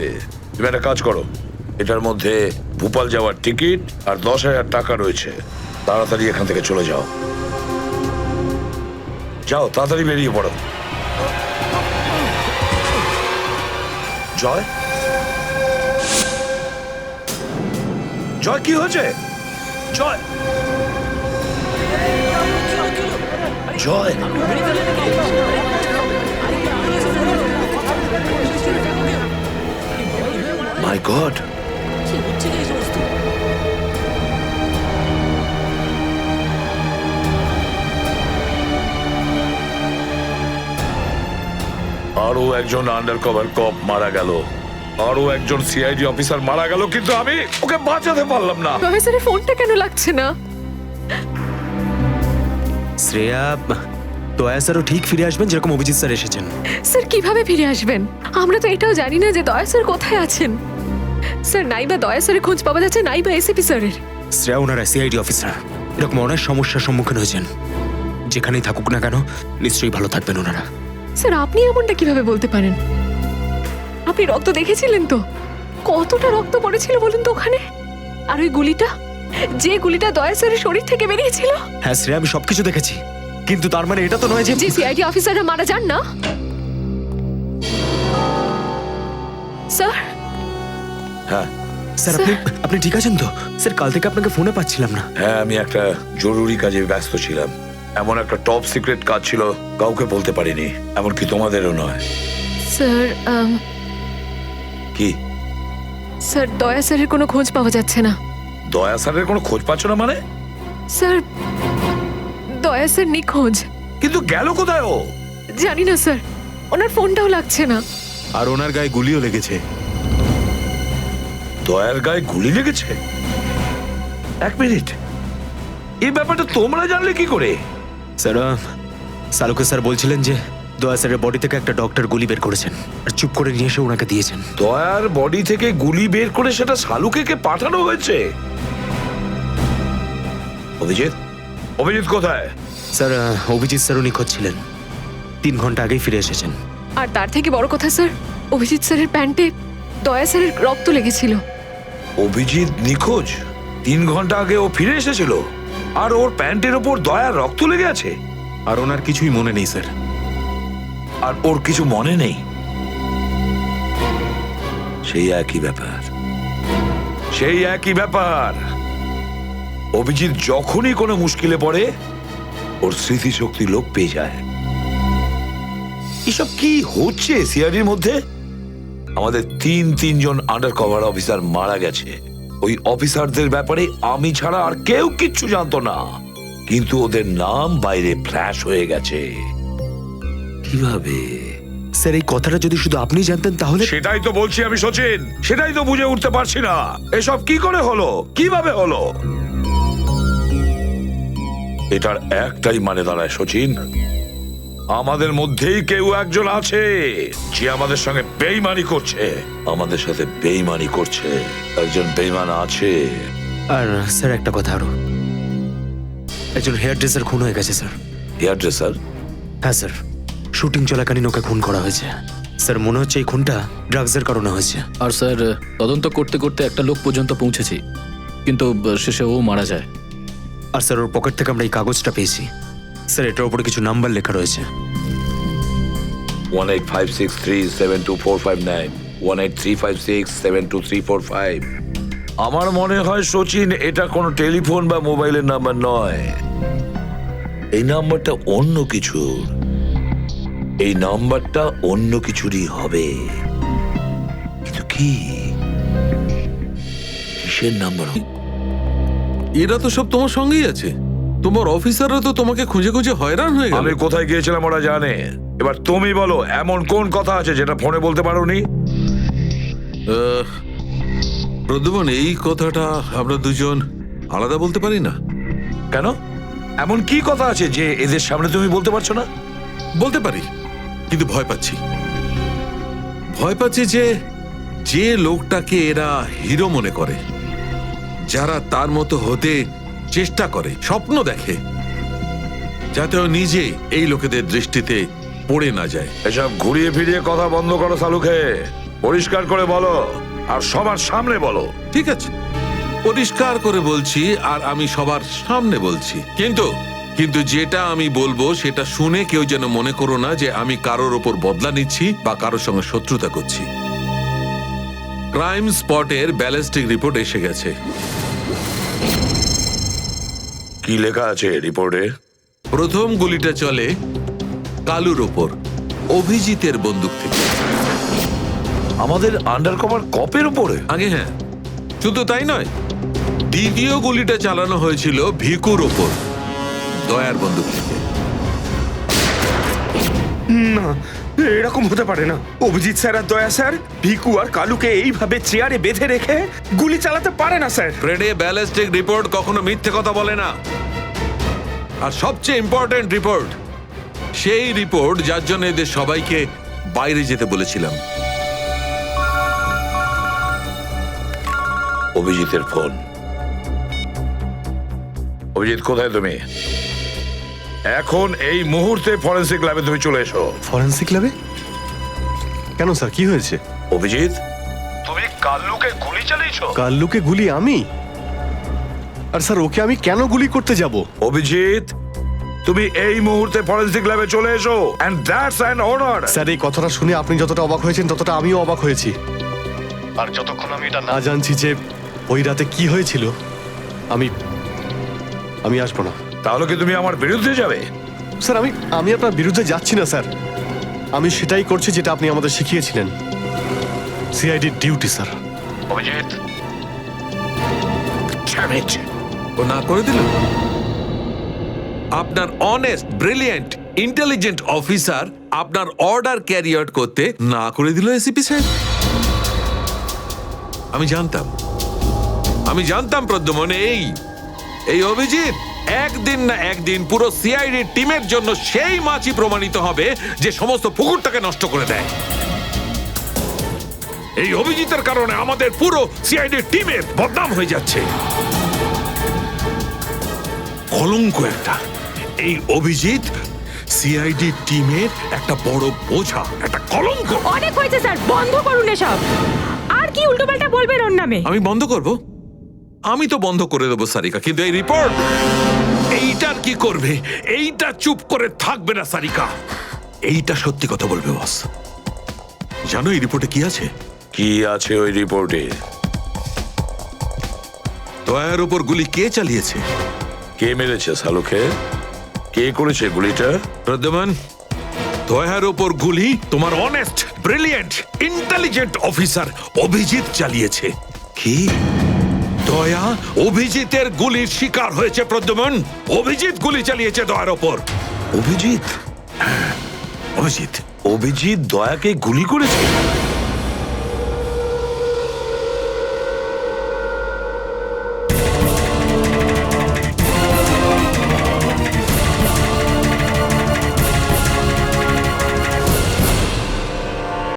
তুমি একটা কাজ করো, এটার মধ্যে ভোপাল যাওয়ার টিকিট আর 10,000 টাকা রয়েছে। তাড়াতাড়ি এখান থেকে চলে যাও। যাও, তাড়াতাড়ি বেরিয়ে পড়ো। জয়, জয়, কি হয়েছে? জয়, জয়, মাই গড, আরো একজন আন্ডার কভার কপ মারা গেল, আরো একজন সিআইডি অফিসার মারা গেল, কিন্তু আমি ওকে বাঁচাতে পারলাম না। স্যারের ফোনটা কেন লাগছে না? শ্রেয়া, দয়া স্যারও ঠিক ফিরে আসবেন যেরকম অভিজিৎ স্যার এসেছেন। স্যার কিভাবে ফিরে আসবেন? আমরা তো এটাও জানি না যে দয়া স্যার কোথায় আছেন। স্যার, নাইবা দয়া স্যারের খোঁজ পাওয়া যাচ্ছে, নাইবা এসিপি স্যারের। শ্রেয়া ওনারা সিআইডি অফিসার, এরকম অনেক সমস্যার সম্মুখীন হয়েছেন। যেখানেই থাকুক না কেন, নিশ্চয়ই ভালো থাকবেন ওনারা। স্যার, আপনি এমনটা কিভাবে বলতে পারেন? আপনি রক্ত দেখেছিলেন তো? কতটা রক্ত পড়েছিল বলুন তো ওখানে? আর ওই গুলিটা, যে গুলিটা দয়া স্যারের শরীর থেকে বেরিয়েছিল। হ্যাঁ শ্রেয়া, আমি সবকিছু দেখেছি, কিন্তু তার মানে এটা তো নয় যে সিআইডি অফিসাররা মারা যান না। স্যার, হ্যাঁ স্যার, আপনি ঠিক আছেন তো? স্যার, কাল থেকে আপনাকে ফোনে পাচ্ছিলাম না। হ্যাঁ, আমি একটা জরুরি কাজে ব্যস্ত ছিলাম। এমন একটা টপ সিক্রেট কাজ ছিল, কাউকে বলতে পারিনি, এমনকি তোমাদেরও নয়। স্যার, কি? স্যার, দয়া স্যারের কোনো খোঁজ পাওয়া যাচ্ছে না। দয়া স্যারের কোনো খোঁজ পাচ্ছ না মানে? স্যার, দয়া স্যার নিখোঁজ। কিন্তু গেল কোথায় ও? জানি না স্যার, ওনার ফোনটাও লাগছে না। আর ওনার গায়ে গুলিও লেগেছে। দয়ার গায়ে গুলি লেগেছে? এক মিনিট, এই ব্যাপারটা তোমরা জানলে কি করে? স্যার, সালুকে স্যার বলছিলেন যে দয়া স্যারের বডি থেকে একটা ডক্টর গুলি বের করেছেন আর চুপ করে নিয়ে এসে ওনাকে দিয়েছেন। দয়ার বডি থেকে গুলি বের করে সেটা শালুকে পাঠানো হয়েছে? অভিজিৎ, অভিজিৎ কোথায়? স্যার, অভিজিৎ স্যারও নিখোঁজ ছিলেন, 3 ঘন্টা আগেই ফিরে এসেছেন। আর তার থেকে বড় কথা স্যার, অভিজিৎ স্যারের প্যান্টে দয়া স্যারের রক্ত লেগেছিল। অভিজিৎ নিখোঁজ? 3 ঘন্টা আগে ও ফিরে এসেছিল, আর ওর প্যান্টের ওপর দয়ার রক্ত লেগে আছে? আর ওনার কিছুই মনে নেই স্যার। আর ওর কিছু মনে নেই? সেই একই ব্যাপার, সেই একই ব্যাপার। অভিজিৎ যখনই কোনো মুশকিলে পড়ে, ওর স্মৃতিশক্তি লোপ পেয়ে যায়। এসব কি হচ্ছে সিআইডির মধ্যে? আমাদের তিনজন আন্ডার কভার অফিসার মারা গেছে। ওই অফিসারদের ব্যাপারে আমি ছাড়া আর কেউ কিচ্ছু জানতো না, কিন্তু ওদের নাম বাইরে ফ্ল্যাশ হয়ে গেছে। কিভাবে? স্যার, এই কথাটা যদি শুধু আপনি জানতেন তাহলে। সেটাই তো বলছি আমি সচিন, সেটাই তো বুঝে উঠতে পারছি না। এসব কি করে হলো, কিভাবে হলো? এটার একটাই মানে দাঁড়ায় সচিন, আমাদের মধ্যেই কেউ একজন আছে যে আমাদের সঙ্গে বেইমানি করছে, আমাদের সাথে বেইমানি করছে। একজন বেইমান আছে। আর স্যার, একটা কথা আরো, একজন হেয়ার ড্রেসার খুন হয়ে গেছে স্যার। Hair dresser? হ্যাঁ স্যার, শুটিং চলাকালীন ওকে খুন করা হয়েছে। স্যার, মনে হচ্ছে এই খুনটা ড্রাগসের কারণে হয়েছে। আর স্যার, তদন্ত করতে করতে একটা লোক পর্যন্ত পৌঁছেছি, কিন্তু শেষে ও মারা যায়। আর স্যার, ওর পকেট থেকে আমরা এই কাগজটা পেয়েছি। স্যার, এটার উপরে কিছু নাম্বার লেখা রয়েছে। 185637245 183567235। আমার মনে হয় সচিন, এটা কোনো টেলিফোন বা মোবাইলের নাম্বার নয়। এই নাম্বারটা অন্য কিছু, এই নাম্বারটা অন্য কিছুরই হবে। কিন্তু কি, কিসের নাম্বার? এরা তো সব তোমার সঙ্গেই আছে। তোমার অফিসাররা তো তোমাকে খুঁজে খুঁজে হয়রান হয়ে গেল। আমি কোথায় গিয়েছিলাম ওরা জানে। এবার তুমি বলো, এমন কোন কথা আছে যেটা ফোনে বলতে পারোনি? প্রদ্যুমন, এই কথাটা আমরা দুজন আলাদা বলতে পারি না। কেন? এমন কি কথা আছে যে এদের সামনে তুমি বলতে পারছো না? বলতে পারি, কিন্তু ভয় পাচ্ছি যে যে লোকটাকে এরা হিরো মনে করে, যারা তার মতো হতে চেষ্টা করে, স্বপ্ন দেখে, যাতে ও নিজে এই লোকেদের দৃষ্টিতে পড়ে না যায়। এসব ঘুরিয়ে ফিরিয়ে কথা বন্ধ করো সালুকে, পরিষ্কার করে বলো আর সবার সামনে বলো। ঠিক আছে, পরিষ্কার করে বলছি আর আমি সবার সামনে বলছি, কিন্তু যেটা আমি বলবো সেটা শুনে কেউ যেন মনে করো না যে আমি কারোর ওপর বদলা নিচ্ছি বা কারোর সঙ্গে শত্রুতা করছি। ক্রাইম স্পটের ব্যালিস্টিক রিপোর্ট এসে গেছে। কি লেখা আছে রিপোর্টে? প্রথম গুলিটা চলে কালুর ওপর, অভিজিতের বন্দুক থেকে। আমাদের আন্ডারকভার কপের উপরে? আগে হ্যাঁ, শুধু তাই নয়, দ্বিতীয় গুলিটা চালানো হয়েছিল ভিকুর ওপর, দয়ার বন্দুক থেকে। না, এরকম হতে পারে না। অভিজিৎ স্যার আর দয়া স্যার ভিকু আর কালুকে এইভাবে চেয়ারে বেঁধে রেখে গুলি চালাতে পারে না স্যার। ফ্রেডে ব্যালিস্টিক রিপোর্ট কখনো মিথ্যে কথা বলে না। আর সবচেয়ে ইম্পর্টেন্ট রিপোর্ট, সেই রিপোর্ট যার জন্য এদের সবাইকে বাইরে যেতে বলেছিলাম। অভিজিতের ফোন। অভিজিৎ, কোথায় তুমি? এখন এই মুহূর্তে ফরেনসিক ল্যাবে তুমি চলে এসো। ফরেন্সিক ল্যাবে? কেন স্যার, কি হয়েছে? অভিজিৎ, তুমি কাল্লুকে গুলি চালিয়েছো? কাল্লুকে গুলি আমি? আর স্যার, ওকে আমি কেন গুলি করতে যাব? অভিজিৎ, তুমি এই মুহূর্তে ফরেনসিক ল্যাবে চলে এসো, and that's an order. Sir, এই কথাটা শুনে আপনি যতটা অবাক হয়েছেন ততটা আমিও অবাক হয়েছি। আর যতক্ষণ আমি এটা না জানছি যে ওই রাতে কি হয়েছিল, আমি আসবো না। তাহলে কি তুমি আমার বিরুদ্ধে যাবে? স্যার, আমি আপনার বিরুদ্ধে যাচ্ছি না স্যার। আমি সেটাই করছি যেটা আপনি আমাদের শিখিয়েছিলেন, সিআইডি ডিউটি স্যার। অভিজিৎ, ও না করে দিল। আপনার অনেস্ট, ব্রিলিয়েন্ট, ইন্টেলিজেন্ট অফিসার আপনার অর্ডার ক্যারি আউট করতে না করে দিল এসিপি সাহেব। আমি জানতাম প্রদ্যুম্ন, এই অভিজিৎ একদিন না একদিন পুরো সিআইডি টিমের জন্য সেই মাছি প্রমাণিত হবে যে সমস্ত পুকুরটাকে নষ্ট করে দেয়। এই অভিজিতের কারণে আমাদের পুরো সিআইডি টিমের বদনাম হয়ে যাচ্ছে। কলঙ্ক একটা। এই অভিজিৎ সিআইডি টিমের একটা বড় বোঝা, একটা কলঙ্ক। অনেক হয়েছে স্যার, বন্ধ করুন এসব। আর কি উল্টোপাল্টা বলবেন ওর নামে? আমি বন্ধ করব? আমি তো বন্ধ করে দেবো সারিকা, কিন্তু এই রিপোর্ট, এইটার কি করবে? এইটা চুপ করে থাকবে না সারিকা, এইটা সত্যি কথা বলবে বস। জানো এই রিপোর্টে কি আছে? কি আছে ওই রিপোর্টে? দয়ার উপর গুলি কে চালিয়েছে, কে মেরেছে সালুকে, কে করেছে গুলিটা? প্রদ্যুম্ন, দয়ার উপর গুলি তোমার honest, brilliant, intelligent officer Abhijit চালিয়েছে। কি? দয়া অভিজিতের গুলির শিকার হয়েছে প্রদ্যুম্ন। অভিজিৎ গুলি চালিয়েছে দয়ার ওপর। অভিজিৎ? অভিজিৎ অভিজিৎ দয়াকে গুলি করেছে?